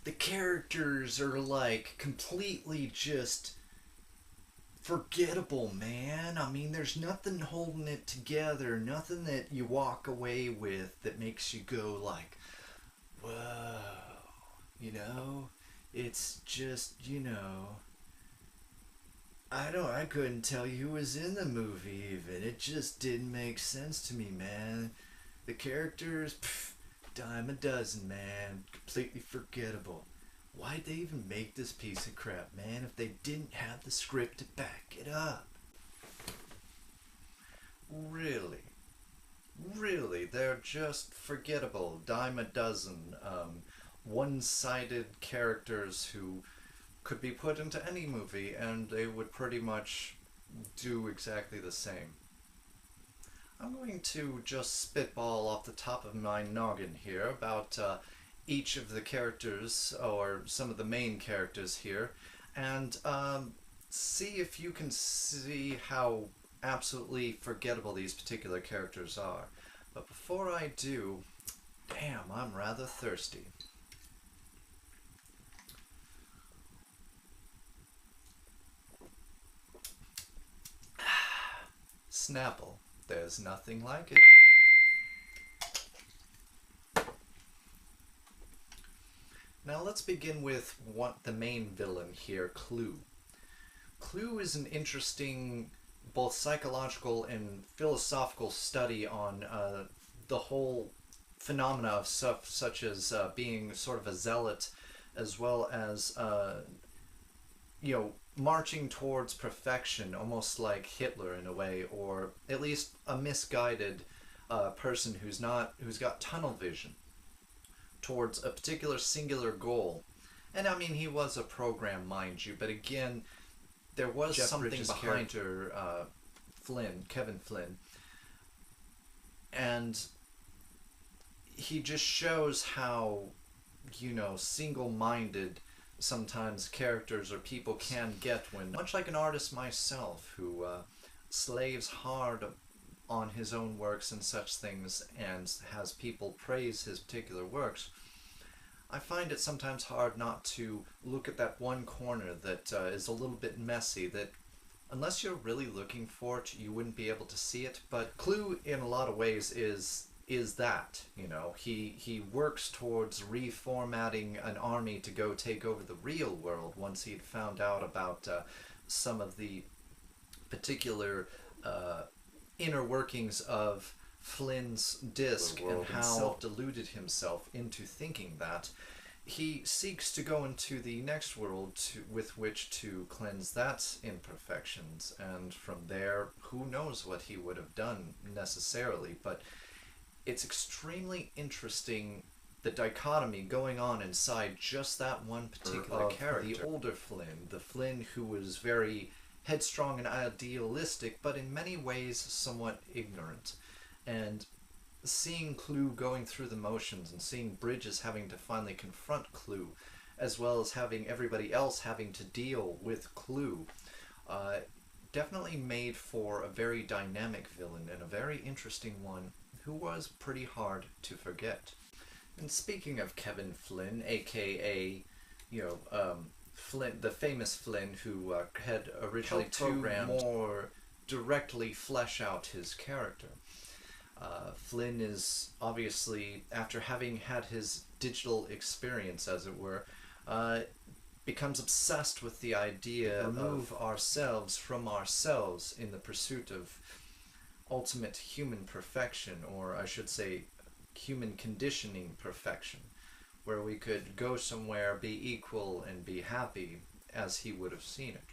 The characters are like completely just forgettable, man. I mean, there's nothing holding it together, nothing that you walk away with that makes you go like, whoa, you know? It's just, I couldn't tell you who was in the movie even. It just didn't make sense to me, man. The characters, dime a dozen, man. Completely forgettable. Why'd they even make this piece of crap, man, if they didn't have the script to back it up? Really? Really? They're just forgettable. Dime a dozen. One-sided characters who could be put into any movie and they would pretty much do exactly the same. I'm going to just spitball off the top of my noggin here about each of the characters, or some of the main characters here, and see if you can see how absolutely forgettable these particular characters are. But before I do, damn, I'm rather thirsty. Snapple. There's nothing like it. Now let's begin with the main villain here, Clue. Clue is an interesting both psychological and philosophical study on the whole phenomena of stuff such as being sort of a zealot, as well as marching towards perfection, almost like Hitler in a way, or at least a misguided person who's got tunnel vision towards a particular singular goal. And I mean, he was a program, mind you, but again, there was something behind her, Kevin Flynn, and he just shows how, single-minded sometimes characters or people can get when, much like an artist myself who slaves hard on his own works and such things and has people praise his particular works, I find it sometimes hard not to look at that one corner that is a little bit messy, that unless you're really looking for it, you wouldn't be able to see it. But Clue, in a lot of ways, is that, he works towards reformatting an army to go take over the real world once he'd found out about some of the particular inner workings of Flynn's disc and how self-deluded himself into thinking that. He seeks to go into the next world with which to cleanse that imperfections, and from there, who knows what he would have done necessarily, but it's extremely interesting, the dichotomy going on inside just that one particular character. The older Flynn, the Flynn who was very headstrong and idealistic, but in many ways somewhat ignorant. And seeing Clue going through the motions and seeing Bridges having to finally confront Clue, as well as having everybody else having to deal with Clue, definitely made for a very dynamic villain and a very interesting one who was pretty hard to forget. And speaking of Kevin Flynn, aka, Flynn, the famous Flynn who had originally programmed to more directly flesh out his character. Flynn is obviously, after having had his digital experience, as it were, becomes obsessed with the idea of ourselves from ourselves in the pursuit of ultimate human perfection, or I should say human conditioning perfection, where we could go somewhere, be equal, and be happy as he would have seen it.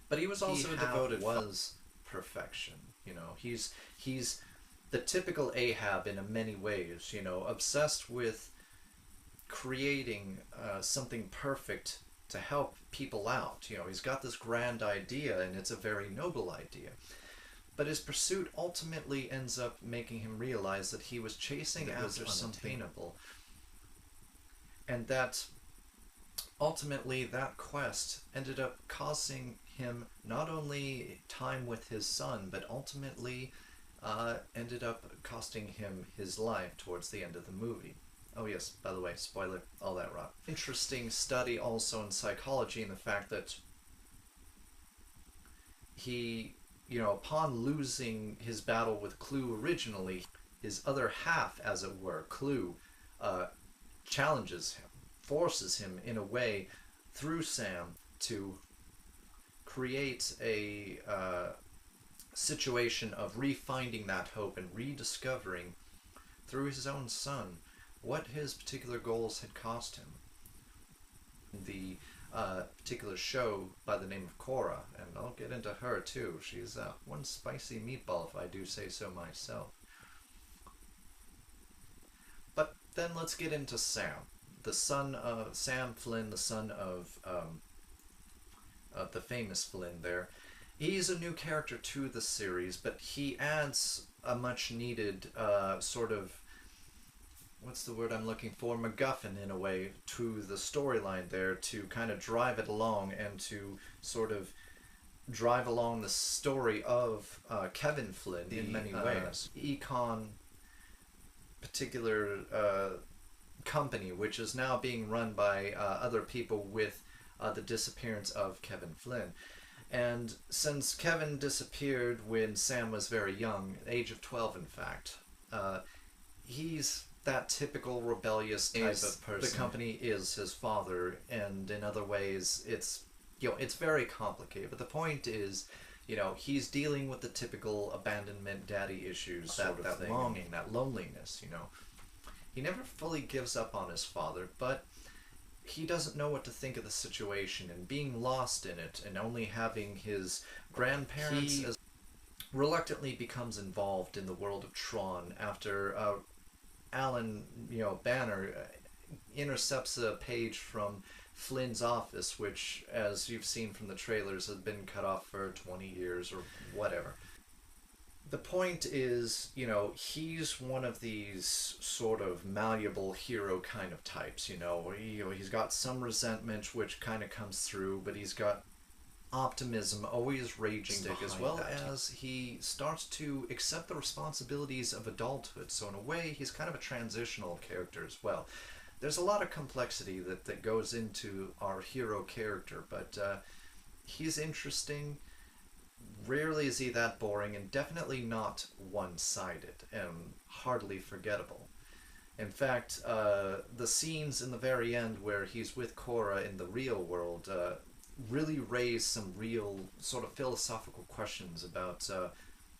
But he was also a devoted was perfection. You know, he's the typical Ahab in many ways. You know, obsessed with creating something perfect to help people out. You know, he's got this grand idea, and it's a very noble idea. But his pursuit ultimately ends up making him realize that he was chasing after something unattainable, and that ultimately that quest ended up costing him not only time with his son, but ultimately ended up costing him his life towards the end of the movie. Oh yes, by the way, spoiler, all that rot. Interesting study also in psychology in the fact that he, you know, upon losing his battle with Clue originally, his other half, as it were, Clue, challenges him, forces him in a way through Sam to create a situation of refinding that hope and rediscovering through his own son what his particular goals had cost him. The particular show by the name of Cora, and I'll get into her too. She's one spicy meatball, if I do say so myself. But then let's get into Sam, the son of Sam Flynn, the son of the famous Flynn there. He's a new character to the series, but he adds a much needed sort of, what's the word I'm looking for, MacGuffin in a way, to the storyline there, to kind of drive it along and to sort of drive along the story of Kevin Flynn in many ways. Econ particular company, which is now being run by other people with the disappearance of Kevin Flynn. And since Kevin disappeared when Sam was very young, age of 12 in fact, he's that typical rebellious type of person. The company is his father, and in other ways it's, you know, it's very complicated. But the point is, you know, he's dealing with the typical abandonment daddy issues, that longing, that loneliness, you know. He never fully gives up on his father, but he doesn't know what to think of the situation, and being lost in it and only having his grandparents, he reluctantly becomes involved in the world of Tron after Alan, you know, Banner intercepts a page from Flynn's office, which, as you've seen from the trailers, has been cut off for 20 years or whatever. The point is, you know, he's one of these sort of malleable hero kind of types, you know. He's got some resentment which kind of comes through, but he's got optimism always raging, as well as he starts to accept the responsibilities of adulthood. So in a way, he's kind of a transitional character as well. There's a lot of complexity that goes into our hero character, but he's interesting. Rarely is he that boring, and definitely not one-sided and hardly forgettable. In fact, the scenes in the very end where he's with Cora in the real world really raise some real sort of philosophical questions about,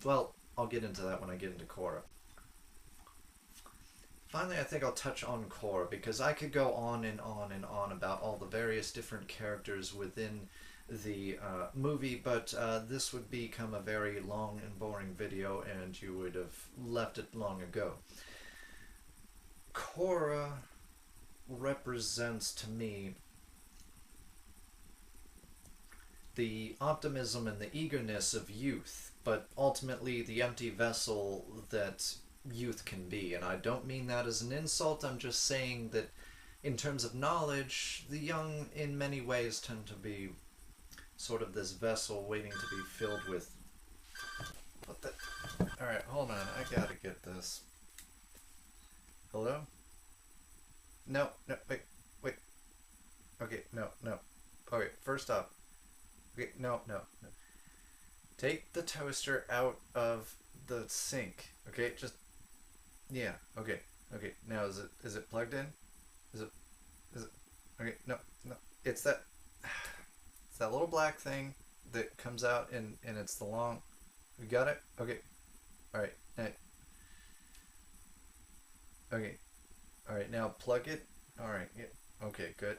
well, I'll get into that when I get into Cora. Finally, I think I'll touch on Cora, because I could go on and on and on about all the various different characters within the movie, but this would become a very long and boring video, and you would have left it long ago. Cora represents to me the optimism and the eagerness of youth, but ultimately the empty vessel that youth can be. And I don't mean that as an insult, I'm just saying that in terms of knowledge, the young in many ways tend to be sort of this vessel waiting to be filled with... What the... Alright, hold on, I gotta get this. Hello? No, wait. Okay, no. Okay, first off. Okay, no. Take the toaster out of the sink. Okay, just... Yeah, okay. Now, is it plugged in? Is it... Okay, no. It's that... It's that little black thing that comes out, and it's the long... You got it? Okay. Alright. Okay. Alright, now plug it. Alright. Yeah. Okay, good.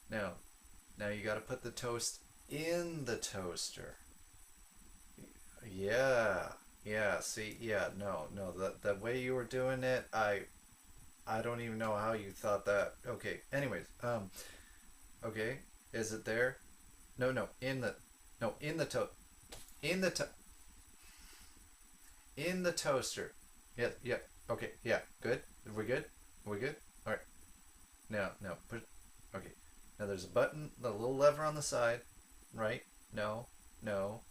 Now you gotta put the toast In the toaster. Yeah. Yeah, see, yeah, no, the way you were doing it, I don't even know how you thought that. Okay, anyways, okay, is it there? No, in the, no, in the to, in the toaster. Yeah, okay, yeah, good. Are we good? Are we good? All right. Now, no, put, okay. Now there's a button, the little lever on the side, right? No, no,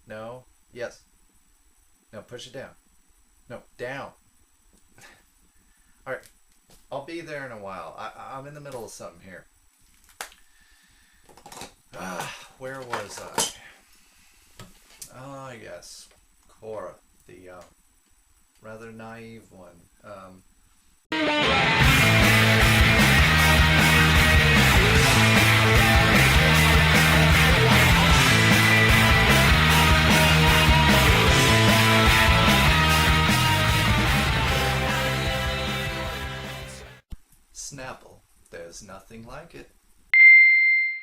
no, yes. Now push it down. No, down. All right, I'll be there in a while. I'm in the middle of something here. Where was I? Ah, yes, Cora, the rather naive one. Snapple, there's nothing like it.